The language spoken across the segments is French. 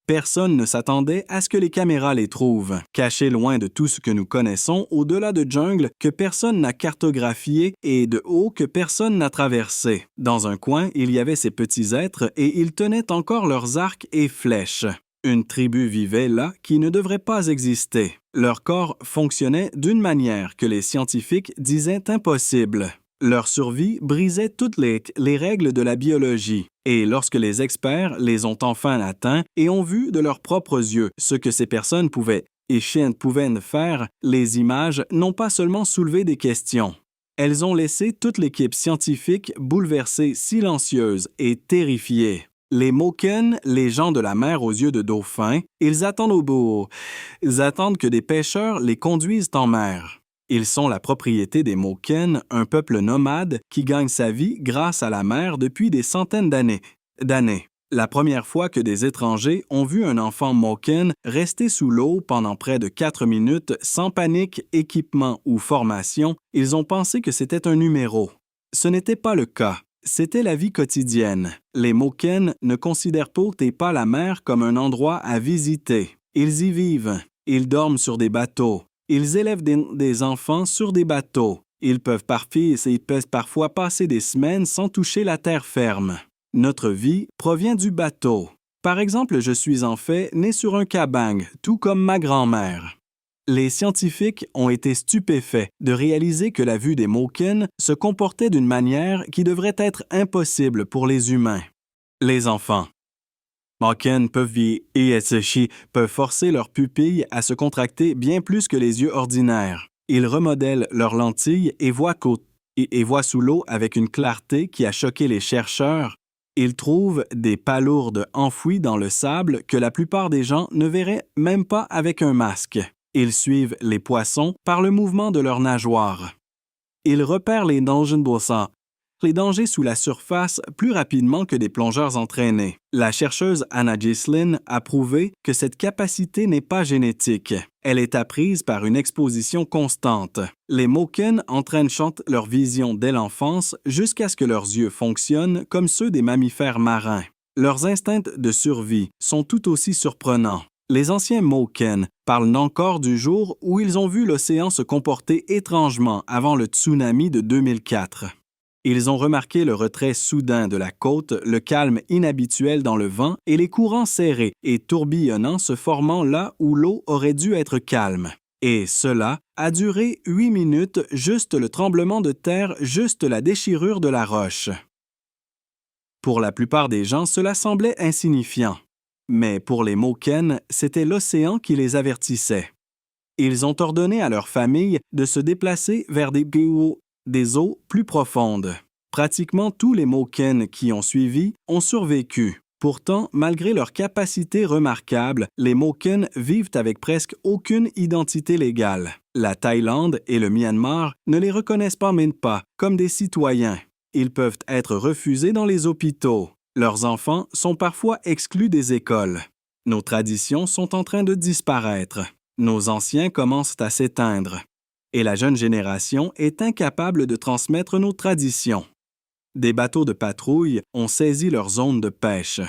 Personne ne s'attendait à ce que les caméras les trouvent, cachés loin de tout ce que nous connaissons, au-delà de jungles que personne n'a cartographiés et de hauts que personne n'a traversés. Dans un coin, il y avait ces petits êtres et ils tenaient encore leurs arcs et flèches. Une tribu vivait là qui ne devrait pas exister. Leur corps fonctionnait d'une manière que les scientifiques disaient impossible. Leur survie brisait toutes les règles de la biologie. Et lorsque les experts les ont enfin atteints et ont vu de leurs propres yeux ce que ces personnes pouvaient faire, les images n'ont pas seulement soulevé des questions. Elles ont laissé toute l'équipe scientifique bouleversée, silencieuse et terrifiée. Les Moken, les gens de la mer aux yeux de dauphin, ils attendent au bout. Ils attendent que des pêcheurs les conduisent en mer. Ils sont la propriété des Moken, un peuple nomade qui gagne sa vie grâce à la mer depuis des centaines d'années. La première fois que des étrangers ont vu un enfant Moken rester sous l'eau pendant près de 4 minutes sans panique, équipement ou formation, ils ont pensé que c'était un numéro. Ce n'était pas le cas. C'était la vie quotidienne. Les Moken ne considèrent pas la mer comme un endroit à visiter. Ils y vivent. Ils dorment sur des bateaux. Ils élèvent des enfants sur des bateaux. Ils peuvent parfois passer des semaines sans toucher la terre ferme. Notre vie provient du bateau. Par exemple, je suis en fait né sur un kabang, tout comme ma grand-mère. Les scientifiques ont été stupéfaits de réaliser que la vue des Moken se comportait d'une manière qui devrait être impossible pour les humains. Les enfants. Moken peuvent forcer leurs pupilles à se contracter bien plus que les yeux ordinaires. Ils remodèlent leurs lentilles et voient sous l'eau avec une clarté qui a choqué les chercheurs. Ils trouvent des palourdes enfouies dans le sable que la plupart des gens ne verraient même pas avec un masque. Ils suivent les poissons par le mouvement de leurs nageoires. Ils repèrent les dangers sous la surface plus rapidement que des plongeurs entraînés. La chercheuse Anna Gislin a prouvé que cette capacité n'est pas génétique. Elle est apprise par une exposition constante. Les Moken entraînent leur vision dès l'enfance jusqu'à ce que leurs yeux fonctionnent comme ceux des mammifères marins. Leurs instincts de survie sont tout aussi surprenants. Les anciens Moken parlent encore du jour où ils ont vu l'océan se comporter étrangement avant le tsunami de 2004. Ils ont remarqué le retrait soudain de la côte, le calme inhabituel dans le vent et les courants serrés et tourbillonnants se formant là où l'eau aurait dû être calme. Et cela a duré 8 minutes, juste le tremblement de terre, juste la déchirure de la roche. Pour la plupart des gens, cela semblait insignifiant. Mais pour les Moken, c'était l'océan qui les avertissait. Ils ont ordonné à leur famille de se déplacer vers des eaux plus profondes. Pratiquement tous les Moken qui ont suivi ont survécu. Pourtant, malgré leur capacité remarquable, les Moken vivent avec presque aucune identité légale. La Thaïlande et le Myanmar ne les reconnaissent même pas comme des citoyens. Ils peuvent être refusés dans les hôpitaux. Leurs enfants sont parfois exclus des écoles. Nos traditions sont en train de disparaître. Nos anciens commencent à s'éteindre. Et la jeune génération est incapable de transmettre nos traditions. Des bateaux de patrouille ont saisi leurs zones de pêche.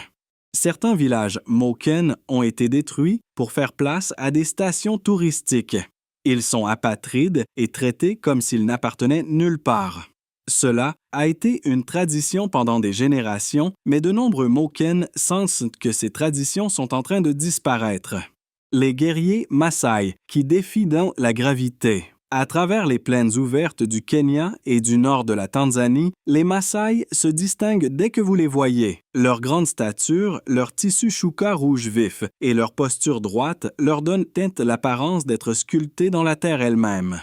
Certains villages Moken ont été détruits pour faire place à des stations touristiques. Ils sont apatrides et traités comme s'ils n'appartenaient nulle part. Cela a été une tradition pendant des générations, mais de nombreux Moken sentent que ces traditions sont en train de disparaître. Les guerriers Maasai qui défient la gravité. À travers les plaines ouvertes du Kenya et du nord de la Tanzanie, les Maasai se distinguent dès que vous les voyez. Leur grande stature, leur tissu chouka rouge vif et leur posture droite leur donnent l'apparence d'être sculptés dans la terre elle-même.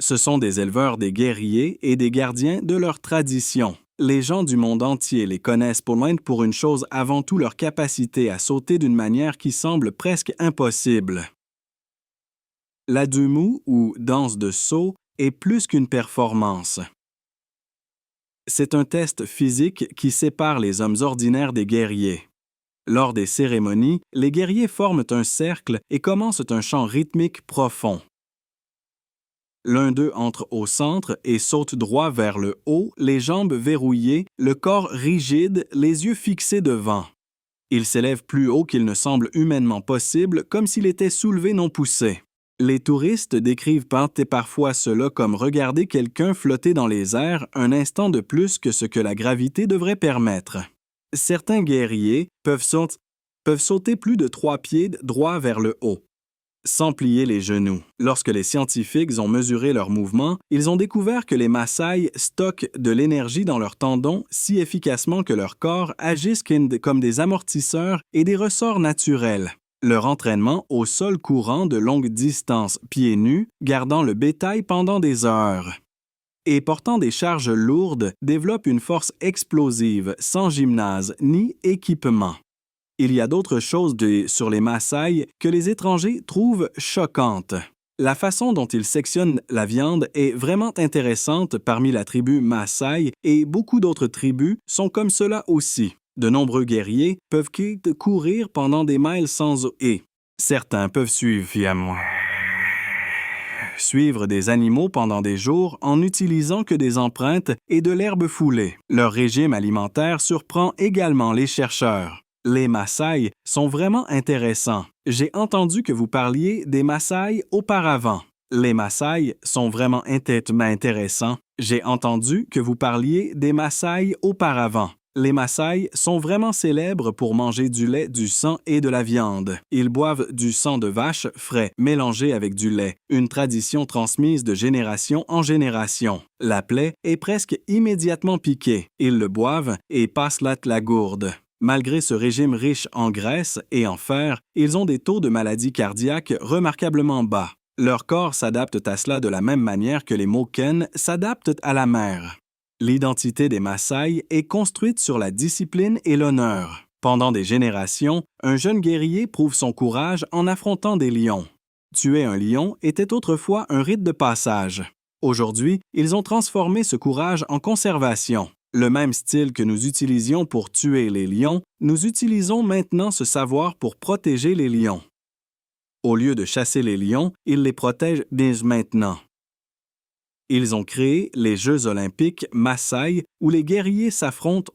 Ce sont des éleveurs des guerriers et des gardiens de leur tradition. Les gens du monde entier les connaissent pour une chose avant tout leur capacité à sauter d'une manière qui semble presque impossible. L'Adumu, ou danse de saut, est plus qu'une performance. C'est un test physique qui sépare les hommes ordinaires des guerriers. Lors des cérémonies, les guerriers forment un cercle et commencent un chant rythmique profond. L'un d'eux entre au centre et saute droit vers le haut, les jambes verrouillées, le corps rigide, les yeux fixés devant. Il s'élève plus haut qu'il ne semble humainement possible, comme s'il était soulevé non poussé. Les touristes décrivent parfois cela comme regarder quelqu'un flotter dans les airs un instant de plus que ce que la gravité devrait permettre. Certains guerriers peuvent sauter plus de 3 pieds droit vers le haut, sans plier les genoux. Lorsque les scientifiques ont mesuré leurs mouvements, ils ont découvert que les Maasai stockent de l'énergie dans leurs tendons si efficacement que leurs corps agissent comme des amortisseurs et des ressorts naturels. Leur entraînement au sol courant de longue distance, pieds nus, gardant le bétail pendant des heures, et portant des charges lourdes, développe une force explosive sans gymnase ni équipement. Il y a d'autres choses sur les Maasai que les étrangers trouvent choquantes. La façon dont ils sectionnent la viande est vraiment intéressante parmi la tribu Maasai et beaucoup d'autres tribus sont comme cela aussi. De nombreux guerriers peuvent courir pendant des miles sans eau et certains peuvent suivre des animaux pendant des jours en n'utilisant que des empreintes et de l'herbe foulée. Leur régime alimentaire surprend également les chercheurs. Les Maasai sont vraiment intéressants. J'ai entendu que vous parliez des Maasai auparavant. Les Maasai sont vraiment intéressants. J'ai entendu que vous parliez des Maasai auparavant. Les Maasai sont vraiment célèbres pour manger du lait, du sang et de la viande. Ils boivent du sang de vache frais, mélangé avec du lait, une tradition transmise de génération en génération. La plaie est presque immédiatement piquée. Ils le boivent et passent la gourde. Malgré ce régime riche en graisse et en fer, ils ont des taux de maladie cardiaque remarquablement bas. Leur corps s'adapte à cela de la même manière que les Moken s'adaptent à la mer. L'identité des Maasai est construite sur la discipline et l'honneur. Pendant des générations, un jeune guerrier prouve son courage en affrontant des lions. Tuer un lion était autrefois un rite de passage. Aujourd'hui, ils ont transformé ce courage en conservation. Le même style que nous utilisions pour tuer les lions, nous utilisons maintenant ce savoir pour protéger les lions. Au lieu de chasser les lions, ils les protègent dès maintenant. Ils ont créé les Jeux olympiques Maasai où les guerriers s'affrontent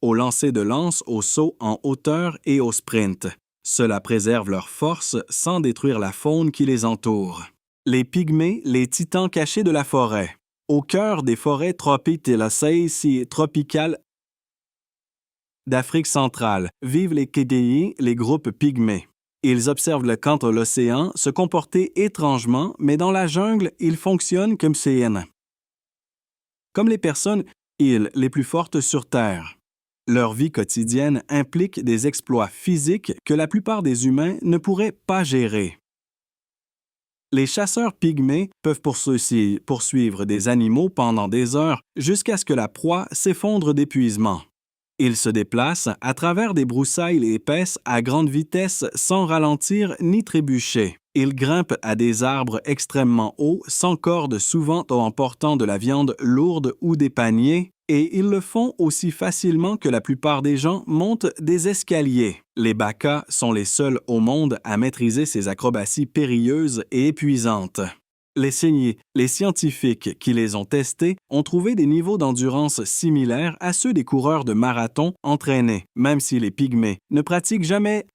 au lancer de lance, au saut en hauteur et au sprint. Cela préserve leur force sans détruire la faune qui les entoure. Les pygmées, les titans cachés de la forêt. Au cœur des forêts tropicales d'Afrique centrale vivent les Kédéi, les groupes pygmées. Ils observent le contre l'océan se comporter étrangement, mais dans la jungle, ils fonctionnent comme CN. Comme les personnes, les plus fortes sur Terre. Leur vie quotidienne implique des exploits physiques que la plupart des humains ne pourraient pas gérer. Les chasseurs pygmées peuvent poursuivre des animaux pendant des heures jusqu'à ce que la proie s'effondre d'épuisement. Ils se déplacent à travers des broussailles épaisses à grande vitesse sans ralentir ni trébucher. Ils grimpent à des arbres extrêmement hauts sans corde, souvent en portant de la viande lourde ou des paniers, et ils le font aussi facilement que la plupart des gens montent des escaliers. Les Baka sont les seuls au monde à maîtriser ces acrobaties périlleuses et épuisantes. Les scientifiques qui les ont testés ont trouvé des niveaux d'endurance similaires à ceux des coureurs de marathon entraînés, même si les pygmées ne pratiquent jamais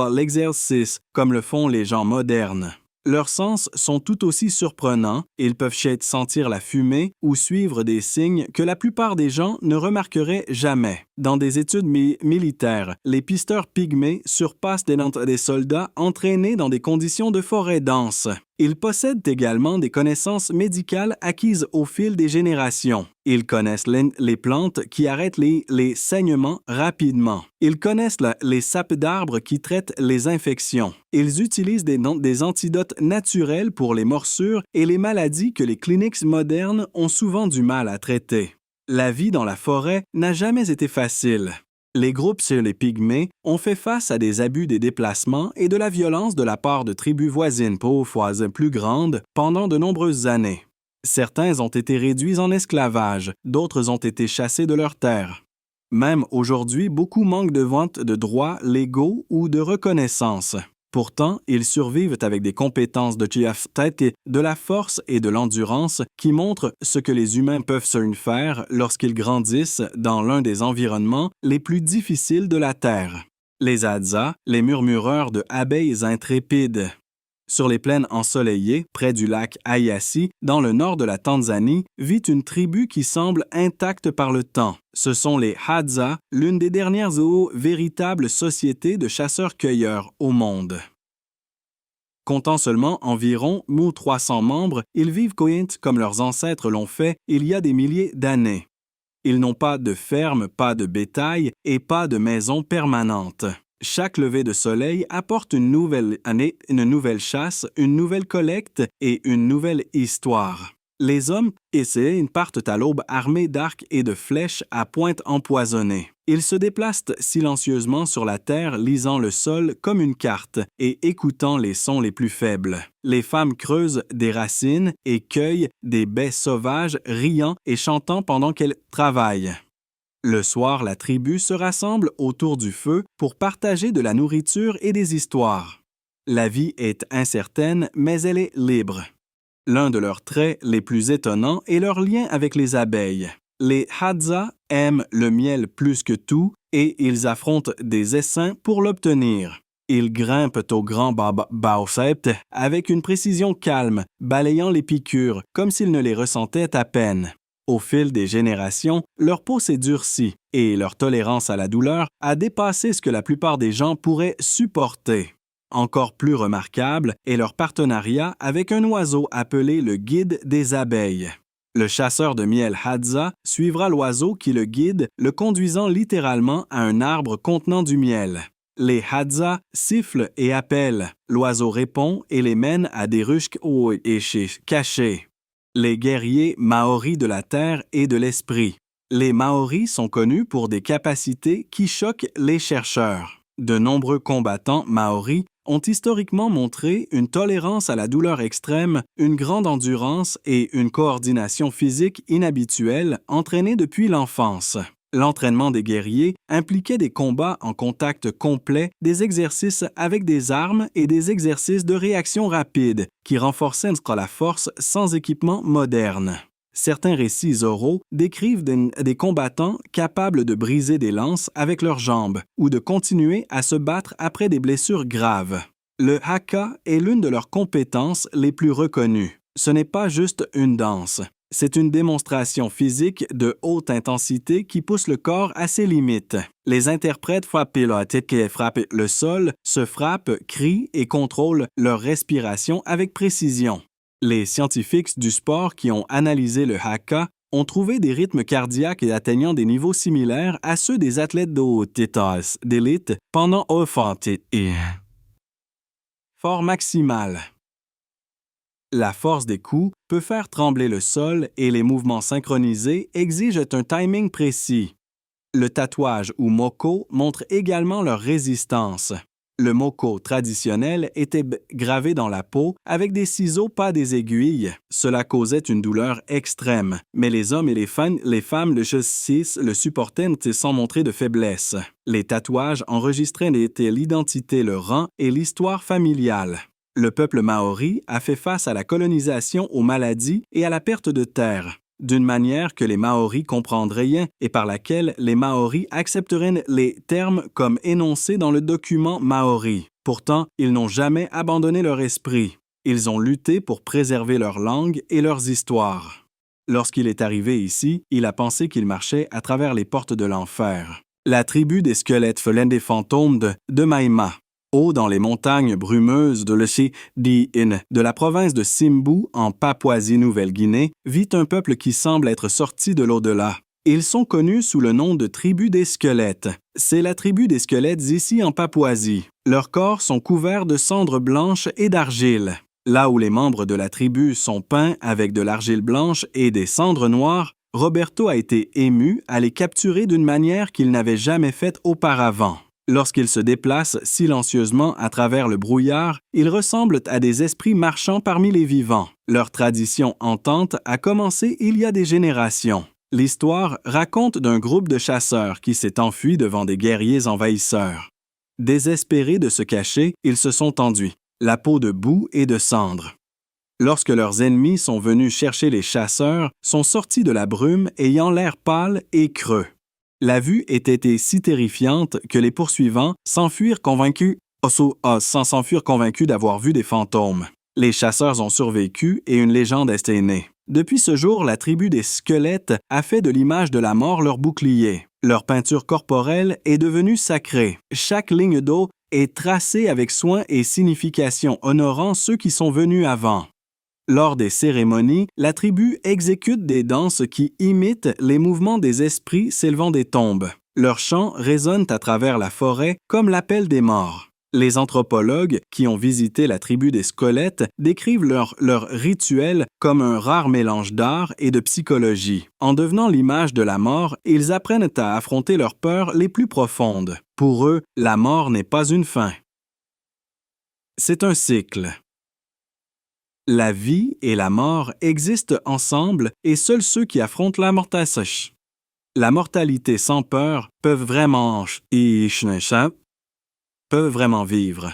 l'exercice comme le font les gens modernes. Leurs sens sont tout aussi surprenants, ils peuvent sentir la fumée ou suivre des signes que la plupart des gens ne remarqueraient jamais. Dans des études militaires, les pisteurs pygmées surpassent des soldats entraînés dans des conditions de forêt dense. Ils possèdent également des connaissances médicales acquises au fil des générations. Ils connaissent les plantes qui arrêtent les saignements rapidement. Ils connaissent les sapes d'arbres qui traitent les infections. Ils utilisent des antidotes naturels pour les morsures et les maladies que les cliniques modernes ont souvent du mal à traiter. La vie dans la forêt n'a jamais été facile. Les groupes chez les pygmées ont fait face à des abus des déplacements et de la violence de la part de tribus voisines parfois plus grandes pendant de nombreuses années. Certains ont été réduits en esclavage, d'autres ont été chassés de leurs terres. Même aujourd'hui, beaucoup manquent de droits légaux ou de reconnaissance. Pourtant, ils survivent avec des compétences de tête, de la force et de l'endurance qui montrent ce que les humains peuvent se faire lorsqu'ils grandissent dans l'un des environnements les plus difficiles de la Terre. Les Hadza, les murmureurs de abeilles intrépides. Sur les plaines ensoleillées, près du lac Eyasi, dans le nord de la Tanzanie, vit une tribu qui semble intacte par le temps. Ce sont les Hadza, l'une des dernières véritables sociétés de chasseurs-cueilleurs au monde. Comptant seulement environ 300 membres, ils vivent cohérents comme leurs ancêtres l'ont fait il y a des milliers d'années. Ils n'ont pas de ferme, pas de bétail et pas de maison permanente. Chaque lever de soleil apporte une nouvelle année, une nouvelle chasse, une nouvelle collecte et une nouvelle histoire. Les hommes partent à l'aube armés d'arcs et de flèches à pointe empoisonnée. Ils se déplacent silencieusement sur la terre, lisant le sol comme une carte et écoutant les sons les plus faibles. Les femmes creusent des racines et cueillent des baies sauvages, riant et chantant pendant qu'elles travaillent. Le soir, la tribu se rassemble autour du feu pour partager de la nourriture et des histoires. La vie est incertaine, mais elle est libre. L'un de leurs traits les plus étonnants est leur lien avec les abeilles. Les Hadza aiment le miel plus que tout et ils affrontent des essaims pour l'obtenir. Ils grimpent au grand baobab avec une précision calme, balayant les piqûres comme s'ils ne les ressentaient à peine. Au fil des générations, leur peau s'est durcie et leur tolérance à la douleur a dépassé ce que la plupart des gens pourraient supporter. Encore plus remarquable est leur partenariat avec un oiseau appelé le guide des abeilles. Le chasseur de miel Hadza suivra l'oiseau qui le guide, le conduisant littéralement à un arbre contenant du miel. Les Hadza sifflent et appellent. L'oiseau répond et les mène à des ruches cachées. Les guerriers maoris de la terre et de l'esprit. Les Maoris sont connus pour des capacités qui choquent les chercheurs. De nombreux combattants maoris ont historiquement montré une tolérance à la douleur extrême, une grande endurance et une coordination physique inhabituelle entraînée depuis l'enfance. L'entraînement des guerriers impliquait des combats en contact complet, des exercices avec des armes et des exercices de réaction rapide qui renforçaient la force sans équipement moderne. Certains récits oraux décrivent des combattants capables de briser des lances avec leurs jambes ou de continuer à se battre après des blessures graves. Le haka est l'une de leurs compétences les plus reconnues. Ce n'est pas juste une danse. C'est une démonstration physique de haute intensité qui pousse le corps à ses limites. Les interprètes frappent le sol, se frappent, crient et contrôlent leur respiration avec précision. Les scientifiques du sport qui ont analysé le haka ont trouvé des rythmes cardiaques atteignant des niveaux similaires à ceux des athlètes d'élite pendant fort maximal. La force des coups peut faire trembler le sol et les mouvements synchronisés exigent un timing précis. Le tatouage ou moko montre également leur résistance. Le moko traditionnel était gravé dans la peau avec des ciseaux, pas des aiguilles. Cela causait une douleur extrême, mais les hommes et les femmes le supportaient sans montrer de faiblesse. Les tatouages enregistraient l'identité, le rang et l'histoire familiale. Le peuple maori a fait face à la colonisation, aux maladies et à la perte de terre, d'une manière que les Maoris comprendraient et par laquelle les Maoris accepteraient les termes comme énoncés dans le document maori. Pourtant, ils n'ont jamais abandonné leur esprit. Ils ont lutté pour préserver leur langue et leurs histoires. Lorsqu'il est arrivé ici, il a pensé qu'il marchait à travers les portes de l'enfer. La tribu des squelettes des fantômes de Maima. Haut dans les montagnes brumeuses de la province de Simbu, en Papouasie-Nouvelle-Guinée, vit un peuple qui semble être sorti de l'au-delà. Ils sont connus sous le nom de tribu des squelettes. C'est la tribu des squelettes ici en Papouasie. Leurs corps sont couverts de cendres blanches et d'argile. Là où les membres de la tribu sont peints avec de l'argile blanche et des cendres noires, Roberto a été ému à les capturer d'une manière qu'il n'avait jamais faite auparavant. Lorsqu'ils se déplacent silencieusement à travers le brouillard, ils ressemblent à des esprits marchant parmi les vivants. Leur tradition hantante a commencé il y a des générations. L'histoire raconte d'un groupe de chasseurs qui s'est enfui devant des guerriers envahisseurs. Désespérés de se cacher, ils se sont enduits, la peau de boue et de cendre. Lorsque leurs ennemis sont venus chercher les chasseurs, sont sortis de la brume ayant l'air pâle et creux. La vue était si terrifiante que les poursuivants s'enfuirent convaincus d'avoir vu des fantômes. Les chasseurs ont survécu et une légende est née. Depuis ce jour, la tribu des squelettes a fait de l'image de la mort leur bouclier. Leur peinture corporelle est devenue sacrée. Chaque ligne d'eau est tracée avec soin et signification honorant ceux qui sont venus avant. Lors des cérémonies, la tribu exécute des danses qui imitent les mouvements des esprits s'élevant des tombes. Leurs chants résonnent à travers la forêt comme l'appel des morts. Les anthropologues qui ont visité la tribu des squelettes décrivent leur rituel comme un rare mélange d'art et de psychologie. En devenant l'image de la mort, ils apprennent à affronter leurs peurs les plus profondes. Pour eux, la mort n'est pas une fin. C'est un cycle. La vie et la mort existent ensemble et seuls ceux qui affrontent la mortalité sans peur peuvent vraiment vivre.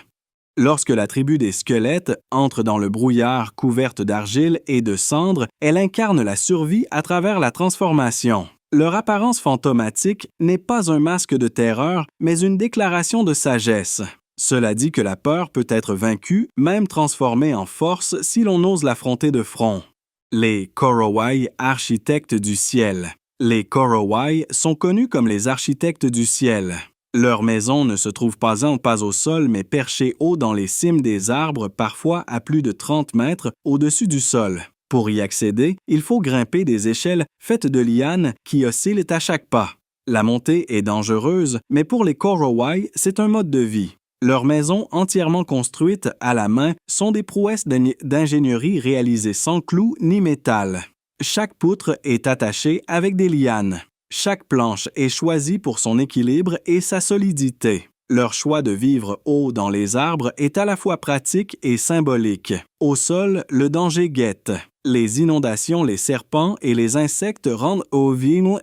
Lorsque la tribu des squelettes entre dans le brouillard couverte d'argile et de cendres, elle incarne la survie à travers la transformation. Leur apparence fantomatique n'est pas un masque de terreur, mais une déclaration de sagesse. Cela dit que la peur peut être vaincue, même transformée en force si l'on ose l'affronter de front. Les Korowai, architectes du ciel. Les Korowai sont connus comme les architectes du ciel. Leurs maisons ne se trouvent pas au sol, mais perchées haut dans les cimes des arbres, parfois à plus de 30 mètres au-dessus du sol. Pour y accéder, il faut grimper des échelles faites de lianes qui oscillent à chaque pas. La montée est dangereuse, mais pour les Korowai, c'est un mode de vie. Leurs maisons entièrement construites à la main sont des prouesses d'ingénierie réalisées sans clous ni métal. Chaque poutre est attachée avec des lianes. Chaque planche est choisie pour son équilibre et sa solidité. Leur choix de vivre haut dans les arbres est à la fois pratique et symbolique. Au sol, le danger guette. Les inondations, les serpents et les insectes rendent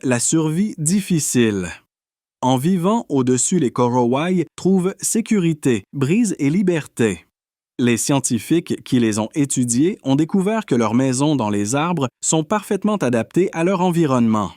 la survie difficile. En vivant au-dessus, les Korowai trouvent sécurité, brise et liberté. Les scientifiques qui les ont étudiés ont découvert que leurs maisons dans les arbres sont parfaitement adaptées à leur environnement.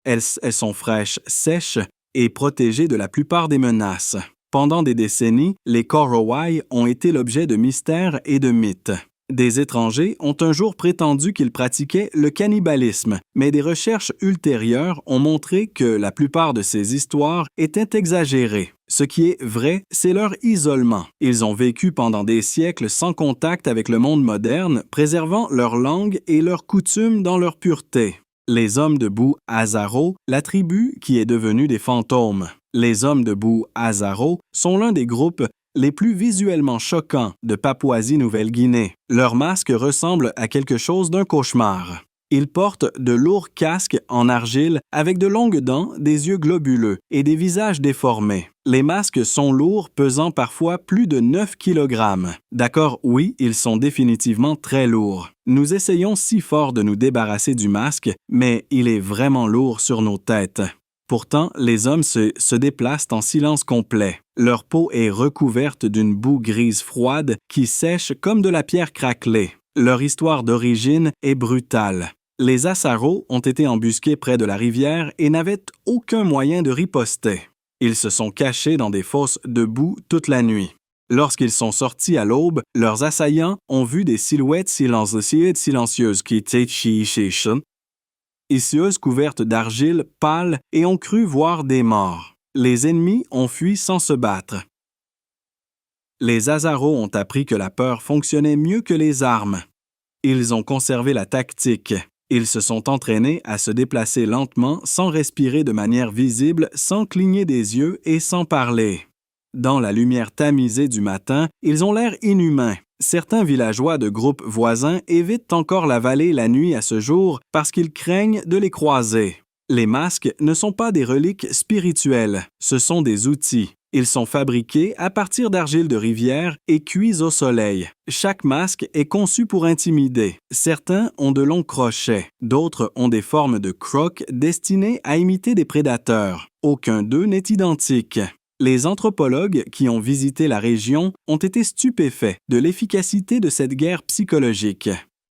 Elles sont fraîches, sèches et protégées de la plupart des menaces. Pendant des décennies, les Korowai ont été l'objet de mystères et de mythes. Des étrangers ont un jour prétendu qu'ils pratiquaient le cannibalisme, mais des recherches ultérieures ont montré que la plupart de ces histoires étaient exagérées. Ce qui est vrai, c'est leur isolement. Ils ont vécu pendant des siècles sans contact avec le monde moderne, préservant leur langue et leurs coutumes dans leur pureté. Les hommes de boue Azaro, la tribu qui est devenue des fantômes. Les hommes de boue Azaro sont l'un des groupes les plus visuellement choquants de Papouasie-Nouvelle-Guinée. Leurs masques ressemblent à quelque chose d'un cauchemar. Ils portent de lourds casques en argile avec de longues dents, des yeux globuleux et des visages déformés. Les masques sont lourds, pesant parfois plus de 9 kg. D'accord, oui, ils sont définitivement très lourds. Nous essayons si fort de nous débarrasser du masque, mais il est vraiment lourd sur nos têtes. Pourtant, les hommes se déplacent en silence complet. Leur peau est recouverte d'une boue grise froide qui sèche comme de la pierre craquelée. Leur histoire d'origine est brutale. Les Asaro ont été embusqués près de la rivière et n'avaient aucun moyen de riposter. Ils se sont cachés dans des fosses de boue toute la nuit. Lorsqu'ils sont sortis à l'aube, leurs assaillants ont vu des silhouettes silencieuses qui étaient couvertes d'argile pâle et ont cru voir des morts. Les ennemis ont fui sans se battre. Les Asaro ont appris que la peur fonctionnait mieux que les armes. Ils ont conservé la tactique. Ils se sont entraînés à se déplacer lentement, sans respirer de manière visible, sans cligner des yeux et sans parler. Dans la lumière tamisée du matin, ils ont l'air inhumains. Certains villageois de groupes voisins évitent encore la vallée la nuit à ce jour parce qu'ils craignent de les croiser. Les masques ne sont pas des reliques spirituelles, ce sont des outils. Ils sont fabriqués à partir d'argile de rivière et cuits au soleil. Chaque masque est conçu pour intimider. Certains ont de longs crochets, d'autres ont des formes de crocs destinées à imiter des prédateurs. Aucun d'eux n'est identique. Les anthropologues qui ont visité la région ont été stupéfaits de l'efficacité de cette guerre psychologique.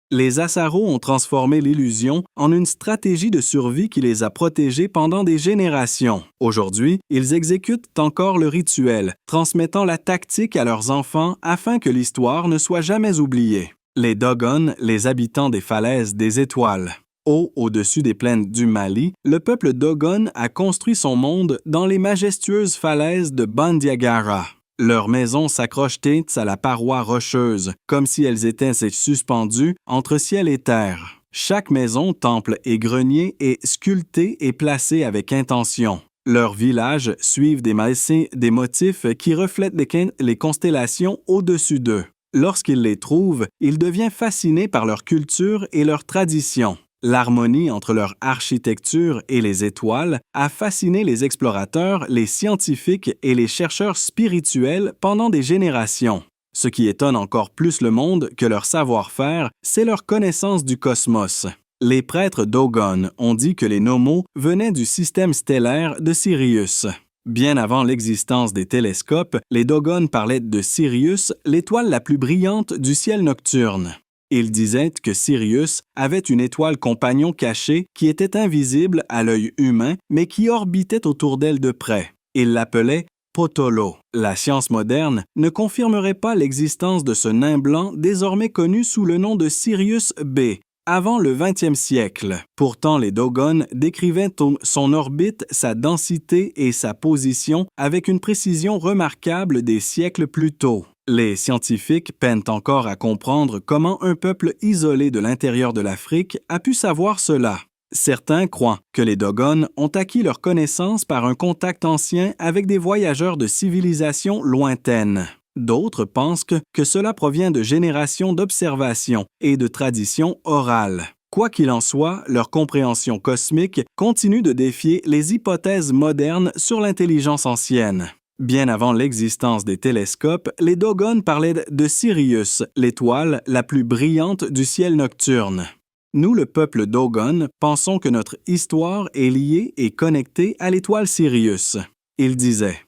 Les Asaro ont transformé l'illusion en une stratégie de survie qui les a protégés pendant des générations. Aujourd'hui, ils exécutent encore le rituel, transmettant la tactique à leurs enfants afin que l'histoire ne soit jamais oubliée. Les Dogon, les habitants des falaises des étoiles. Haut au-dessus des plaines du Mali, le peuple Dogon a construit son monde dans les majestueuses falaises de Bandiagara. Leurs maisons s'accrochent à la paroi rocheuse, comme si elles étaient suspendues entre ciel et terre. Chaque maison, temple et grenier est sculptée et placée avec intention. Leurs villages suivent des motifs qui reflètent les constellations au-dessus d'eux. Lorsqu'il les trouve, il devient fasciné par leur culture et leurs traditions. L'harmonie entre leur architecture et les étoiles a fasciné les explorateurs, les scientifiques et les chercheurs spirituels pendant des générations. Ce qui étonne encore plus le monde que leur savoir-faire, c'est leur connaissance du cosmos. Les prêtres Dogon ont dit que les Nomos venaient du système stellaire de Sirius. Bien avant l'existence des télescopes, les Dogon parlaient de Sirius, l'étoile la plus brillante du ciel nocturne. Ils disaient que Sirius avait une étoile compagnon cachée qui était invisible à l'œil humain, mais qui orbitait autour d'elle de près. Ils l'appelaient Potolo. La science moderne ne confirmerait pas l'existence de ce nain blanc désormais connu sous le nom de Sirius B, avant le 20e siècle. Pourtant, les Dogon décrivaient son orbite, sa densité et sa position avec une précision remarquable des siècles plus tôt. Les scientifiques peinent encore à comprendre comment un peuple isolé de l'intérieur de l'Afrique a pu savoir cela. Certains croient que les Dogon ont acquis leur connaissance par un contact ancien avec des voyageurs de civilisations lointaines. D'autres pensent que cela provient de générations d'observations et de traditions orales. Quoi qu'il en soit, leur compréhension cosmique continue de défier les hypothèses modernes sur l'intelligence ancienne. Bien avant l'existence des télescopes, les Dogon parlaient de Sirius, l'étoile la plus brillante du ciel nocturne. Nous, le peuple Dogon, pensons que notre histoire est liée et connectée à l'étoile Sirius. Ils disaient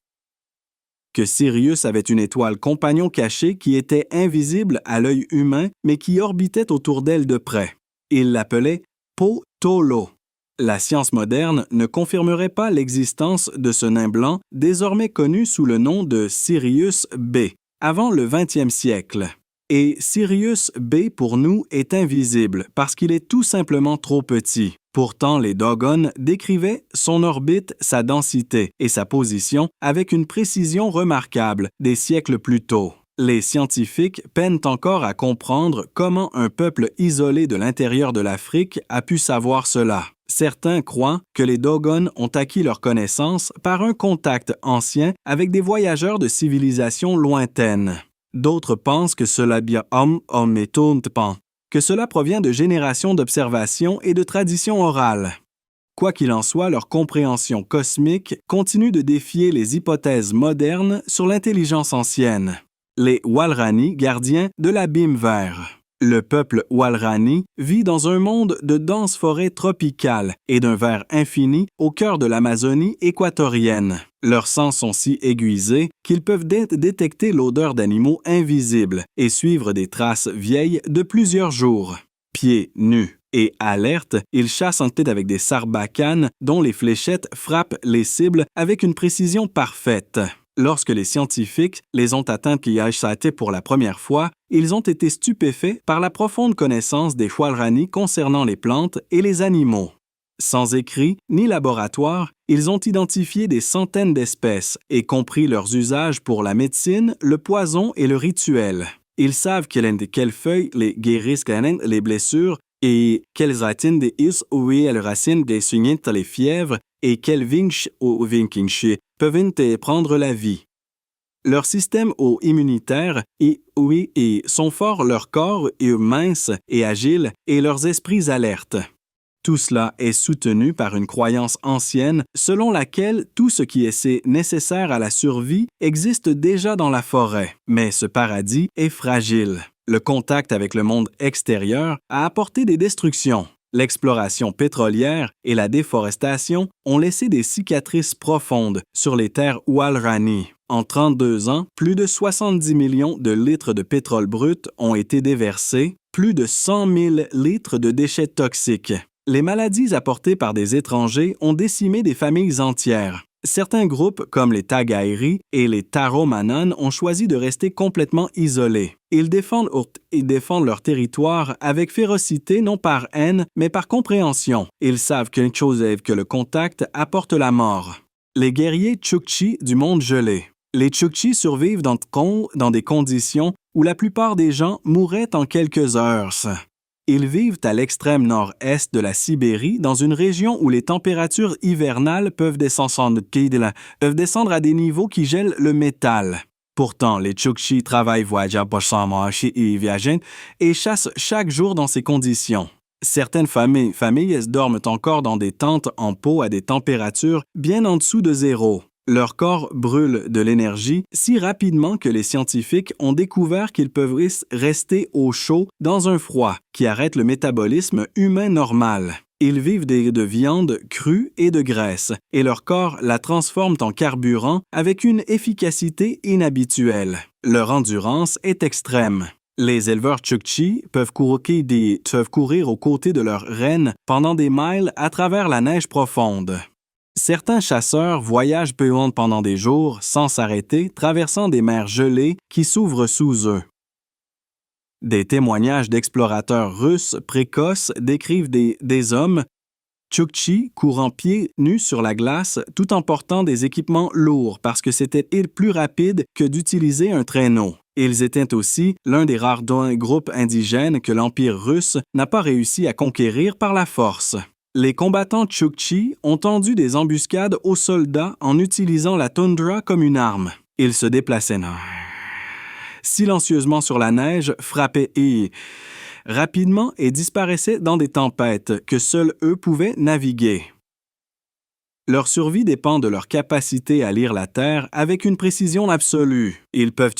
que Sirius avait une étoile compagnon cachée qui était invisible à l'œil humain, mais qui orbitait autour d'elle de près. Ils l'appelaient Potolo. La science moderne ne confirmerait pas l'existence de ce nain blanc, désormais connu sous le nom de Sirius B, avant le 20e siècle. Et Sirius B pour nous est invisible parce qu'il est tout simplement trop petit. Pourtant, les Dogon décrivaient son orbite, sa densité et sa position avec une précision remarquable des siècles plus tôt. Les scientifiques peinent encore à comprendre comment un peuple isolé de l'intérieur de l'Afrique a pu savoir cela. Certains croient que les Dogon ont acquis leur connaissance par un contact ancien avec des voyageurs de civilisations lointaines. D'autres pensent que cela provient de générations d'observations et de traditions orales. Quoi qu'il en soit, leur compréhension cosmique continue de défier les hypothèses modernes sur l'intelligence ancienne. Les Waorani, gardiens de l'abîme vert. Le peuple Waorani vit dans un monde de denses forêts tropicales et d'un vert infini au cœur de l'Amazonie équatorienne. Leurs sens sont si aiguisés qu'ils peuvent détecter l'odeur d'animaux invisibles et suivre des traces vieilles de plusieurs jours. Pieds nus et alertes, ils chassent en tête avec des sarbacanes dont les fléchettes frappent les cibles avec une précision parfaite. Lorsque les scientifiques les ont atteints pour la première fois, ils ont été stupéfaits par la profonde connaissance des Waorani concernant les plantes et les animaux. Sans écrit ni laboratoire, ils ont identifié des centaines d'espèces et compris leurs usages pour la médecine, le poison et le rituel. Ils savent quelles feuilles les guérissent les blessures et quelles racines des is ou les racines des suignent les fièvres et quels vinch ou vinkinch peuvent prendre la vie. Leur système immunitaire sont forts, leur corps est mince et agile et leurs esprits alertes. Tout cela est soutenu par une croyance ancienne selon laquelle tout ce qui est nécessaire à la survie existe déjà dans la forêt. Mais ce paradis est fragile. Le contact avec le monde extérieur a apporté des destructions. L'exploration pétrolière et la déforestation ont laissé des cicatrices profondes sur les terres Walrani. En 32 ans, plus de 70 millions de litres de pétrole brut ont été déversés, plus de 100 000 litres de déchets toxiques. Les maladies apportées par des étrangers ont décimé des familles entières. Certains groupes, comme les Tagairi et les Taromanan, ont choisi de rester complètement isolés. Ils défendent leur territoire avec férocité, non par haine, mais par compréhension. Ils savent qu'une chose est que le contact apporte la mort. Les guerriers Chukchi du monde gelé. Les Chukchi survivent dans des conditions où la plupart des gens mourraient en quelques heures. Ils vivent à l'extrême nord-est de la Sibérie, dans une région où les températures hivernales peuvent descendre à des niveaux qui gèlent le métal. Pourtant, les Chukchi travaillent et chassent chaque jour dans ces conditions. Certaines familles dorment encore dans des tentes en peau à des températures bien en dessous de zéro. Leur corps brûle de l'énergie si rapidement que les scientifiques ont découvert qu'ils peuvent rester au chaud dans un froid qui arrête le métabolisme humain normal. Ils vivent de viande crue et de graisse, et leur corps la transforme en carburant avec une efficacité inhabituelle. Leur endurance est extrême. Les éleveurs Chukchi peuvent courir aux côtés de leurs rennes pendant des miles à travers la neige profonde. Certains chasseurs voyagent pendant des jours sans s'arrêter, traversant des mers gelées qui s'ouvrent sous eux. Des témoignages d'explorateurs russes précoces décrivent des hommes Chukchi courant pieds nus sur la glace tout en portant des équipements lourds parce que c'était plus rapide que d'utiliser un traîneau. Ils étaient aussi l'un des rares groupes indigènes que l'Empire russe n'a pas réussi à conquérir par la force. Les combattants Chukchi ont tendu des embuscades aux soldats en utilisant la toundra comme une arme. Ils se déplaçaient silencieusement sur la neige, frappaient rapidement et disparaissaient dans des tempêtes que seuls eux pouvaient naviguer. Leur survie dépend de leur capacité à lire la terre avec une précision absolue. Ils peuvent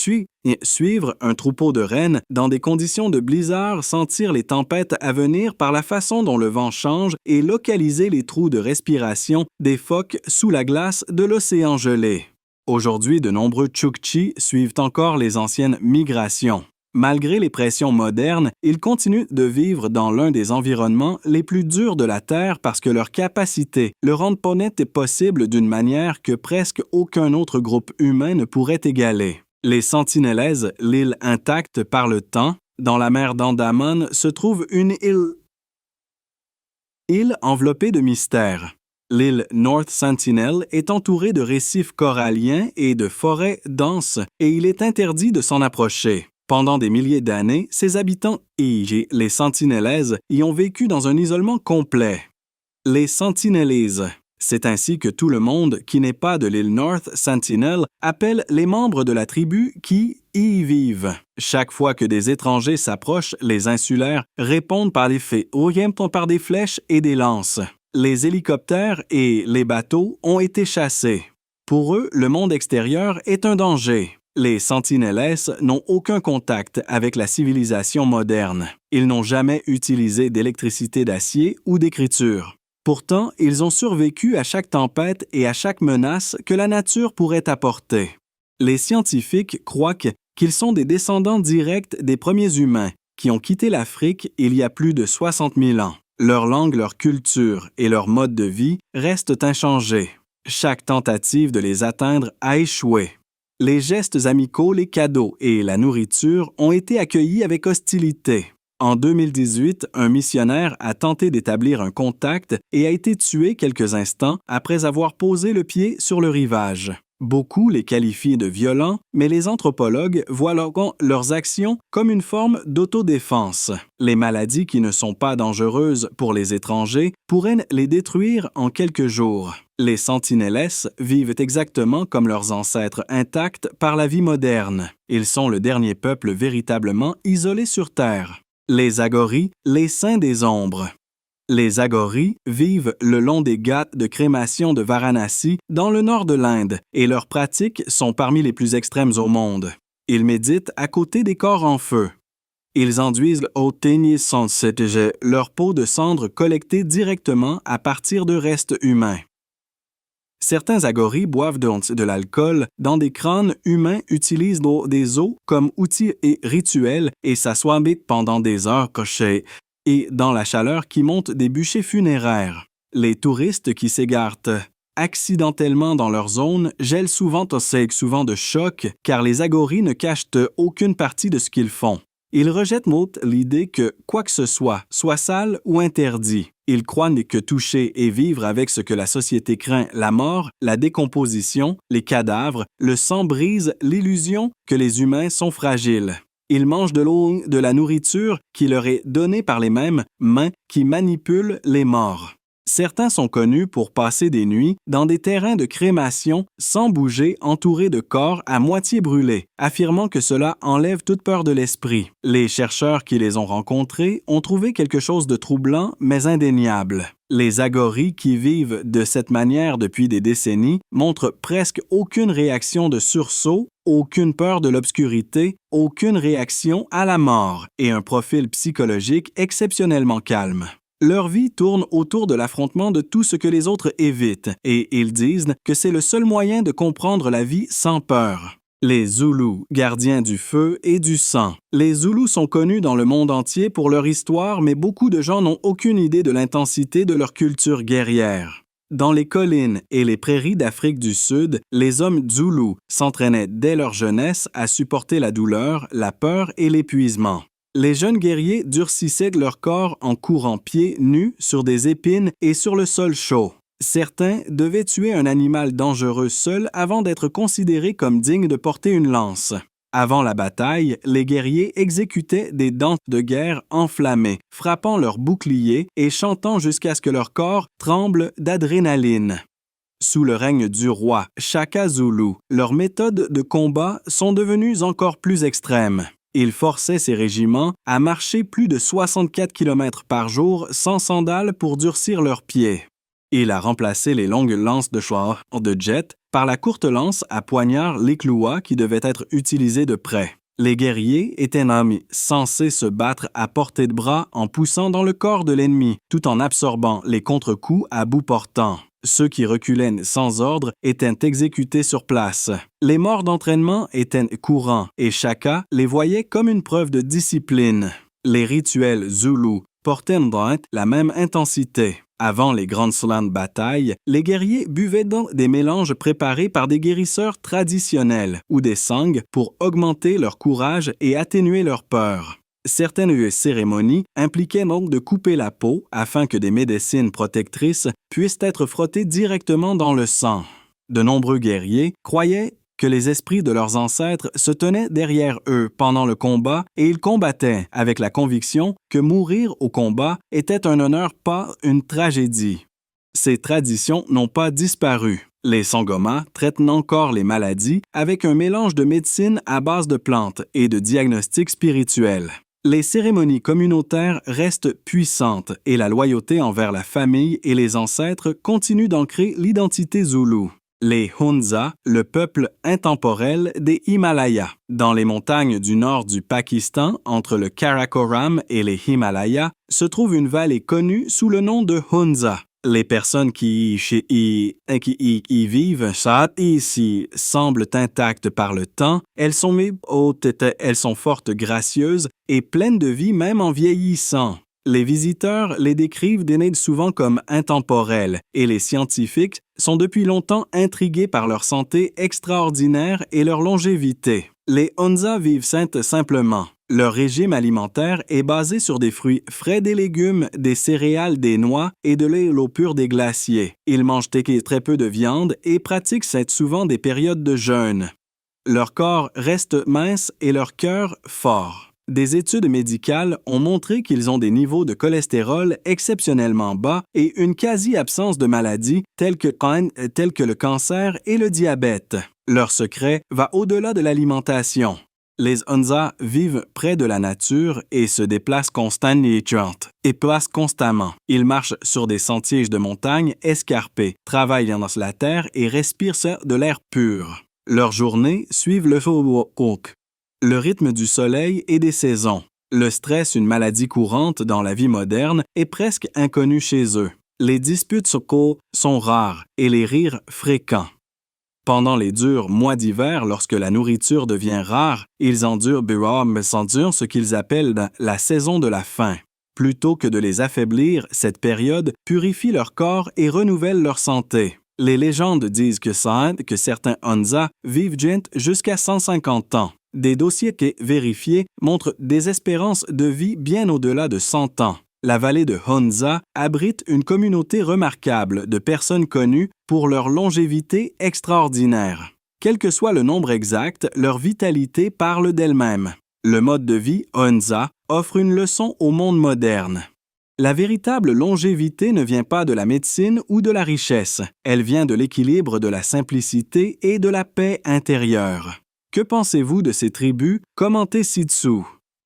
suivre un troupeau de rennes dans des conditions de blizzard, sentir les tempêtes à venir par la façon dont le vent change et localiser les trous de respiration des phoques sous la glace de l'océan gelé. Aujourd'hui, de nombreux Chukchi suivent encore les anciennes migrations. Malgré les pressions modernes, ils continuent de vivre dans l'un des environnements les plus durs de la Terre parce que leur capacité le rend possible d'une manière que presque aucun autre groupe humain ne pourrait égaler. Les Sentinellaises, l'île intacte par le temps, dans la mer d'Andaman se trouve une île enveloppée de mystères. L'île North Sentinel est entourée de récifs coralliens et de forêts denses et il est interdit de s'en approcher. Pendant des milliers d'années, ses habitants, les Sentinellaises, y ont vécu dans un isolement complet. Les Sentinellaises, c'est ainsi que tout le monde qui n'est pas de l'île North Sentinel appelle les membres de la tribu qui y vivent. Chaque fois que des étrangers s'approchent, les insulaires répondent par des flèches et des lances. Les hélicoptères et les bateaux ont été chassés. Pour eux, le monde extérieur est un danger. Les Sentinellaises n'ont aucun contact avec la civilisation moderne. Ils n'ont jamais utilisé d'électricité d'acier ou d'écriture. Pourtant, ils ont survécu à chaque tempête et à chaque menace que la nature pourrait apporter. Les scientifiques croient qu'ils sont des descendants directs des premiers humains qui ont quitté l'Afrique il y a plus de 60 000 ans. Leur langue, leur culture et leur mode de vie restent inchangés. Chaque tentative de les atteindre a échoué. Les gestes amicaux, les cadeaux et la nourriture ont été accueillis avec hostilité. En 2018, un missionnaire a tenté d'établir un contact et a été tué quelques instants après avoir posé le pied sur le rivage. Beaucoup les qualifient de violents, mais les anthropologues voient leurs actions comme une forme d'autodéfense. Les maladies qui ne sont pas dangereuses pour les étrangers pourraient les détruire en quelques jours. Les Sentinellaises vivent exactement comme leurs ancêtres intacts par la vie moderne. Ils sont le dernier peuple véritablement isolé sur Terre. Les Aghori, les saints des ombres. Les Aghori vivent le long des ghats de crémation de Varanasi dans le nord de l'Inde et leurs pratiques sont parmi les plus extrêmes au monde. Ils méditent à côté des corps en feu. Ils enduisent au teignis sans leur peau de cendre collectée directement à partir de restes humains. Certains agoris boivent de l'alcool dans des crânes humains, utilisent des os comme outils et rituels et s'assoient pendant des heures couchées et dans la chaleur qui monte des bûchers funéraires. Les touristes qui s'égarent accidentellement dans leur zone gèlent souvent de choc car les agoris ne cachent aucune partie de ce qu'ils font. Ils rejettent l'idée que quoi que ce soit sale ou interdit. Ils croient que toucher et vivre avec ce que la société craint, la mort, la décomposition, les cadavres, le sang brise l'illusion que les humains sont fragiles. Ils mangent de la nourriture qui leur est donnée par les mêmes mains qui manipulent les morts. Certains sont connus pour passer des nuits dans des terrains de crémation sans bouger, entourés de corps à moitié brûlés, affirmant que cela enlève toute peur de l'esprit. Les chercheurs qui les ont rencontrés ont trouvé quelque chose de troublant mais indéniable. Les agoris qui vivent de cette manière depuis des décennies montrent presque aucune réaction de sursaut, aucune peur de l'obscurité, aucune réaction à la mort et un profil psychologique exceptionnellement calme. Leur vie tourne autour de l'affrontement de tout ce que les autres évitent, et ils disent que c'est le seul moyen de comprendre la vie sans peur. Les Zoulous, gardiens du feu et du sang. Les Zoulous sont connus dans le monde entier pour leur histoire, mais beaucoup de gens n'ont aucune idée de l'intensité de leur culture guerrière. Dans les collines et les prairies d'Afrique du Sud, les hommes Zoulous s'entraînaient dès leur jeunesse à supporter la douleur, la peur et l'épuisement. Les jeunes guerriers durcissaient leur corps en courant pieds nus sur des épines et sur le sol chaud. Certains devaient tuer un animal dangereux seul avant d'être considérés comme dignes de porter une lance. Avant la bataille, les guerriers exécutaient des danses de guerre enflammées, frappant leurs boucliers et chantant jusqu'à ce que leur corps tremble d'adrénaline. Sous le règne du roi Shaka Zulu, leurs méthodes de combat sont devenues encore plus extrêmes. Il forçait ses régiments à marcher plus de 64 km par jour sans sandales pour durcir leurs pieds. Il a remplacé les longues lances de choix de jet par la courte lance à poignard l'écloua qui devait être utilisée de près. Les guerriers étaient censés se battre à portée de bras en poussant dans le corps de l'ennemi, tout en absorbant les contre-coups à bout portant. Ceux qui reculaient sans ordre étaient exécutés sur place. Les morts d'entraînement étaient courants et Shaka les voyait comme une preuve de discipline. Les rituels zoulous portaient la même intensité. Avant les grandes batailles, les guerriers buvaient dans des mélanges préparés par des guérisseurs traditionnels ou des sangs pour augmenter leur courage et atténuer leur peur. Certaines cérémonies impliquaient donc de couper la peau afin que des médecines protectrices puissent être frottées directement dans le sang. De nombreux guerriers croyaient que les esprits de leurs ancêtres se tenaient derrière eux pendant le combat et ils combattaient avec la conviction que mourir au combat était un honneur, pas une tragédie. Ces traditions n'ont pas disparu. Les Sangomas traitent encore les maladies avec un mélange de médecine à base de plantes et de diagnostics spirituels. Les cérémonies communautaires restent puissantes et la loyauté envers la famille et les ancêtres continue d'ancrer l'identité zoulou. Les Hunza, le peuple intemporel des Himalayas. Dans les montagnes du nord du Pakistan, entre le Karakoram et les Himalayas, se trouve une vallée connue sous le nom de Hunza. Les personnes qui y vivent ici semblent intactes par le temps, elles sont fortes, gracieuses et pleines de vie même en vieillissant. Les visiteurs les décrivent souvent comme intemporels et les scientifiques sont depuis longtemps intrigués par leur santé extraordinaire et leur longévité. Les Hunza vivent simplement. Leur régime alimentaire est basé sur des fruits frais, des légumes, des céréales, des noix et de l'eau pure des glaciers. Ils mangent très peu de viande et pratiquent souvent des périodes de jeûne. Leur corps reste mince et leur cœur fort. Des études médicales ont montré qu'ils ont des niveaux de cholestérol exceptionnellement bas et une quasi-absence de maladies telles que le cancer et le diabète. Leur secret va au-delà de l'alimentation. Les Hunza vivent près de la nature et se déplacent constamment. Ils marchent sur des sentiers de montagne escarpés, travaillent dans la terre et respirent de l'air pur. Leurs journées suivent le rythme du soleil et des saisons. Le stress, une maladie courante dans la vie moderne, est presque inconnu chez eux. Les disputes sociales sont rares et les rires fréquents. Pendant les durs mois d'hiver, lorsque la nourriture devient rare, ils endurent ce qu'ils appellent la saison de la faim. Plutôt que de les affaiblir, cette période purifie leur corps et renouvelle leur santé. Les légendes disent que certains Hunza vivent jusqu'à 150 ans. Des dossiers vérifiés montrent des espérances de vie bien au-delà de 100 ans. La vallée de Hunza abrite une communauté remarquable de personnes connues pour leur longévité extraordinaire. Quel que soit le nombre exact, leur vitalité parle d'elle-même. Le mode de vie Hunza offre une leçon au monde moderne. La véritable longévité ne vient pas de la médecine ou de la richesse, elle vient de l'équilibre de la simplicité et de la paix intérieure. Que pensez-vous de ces tribus? Commentez ci-dessous.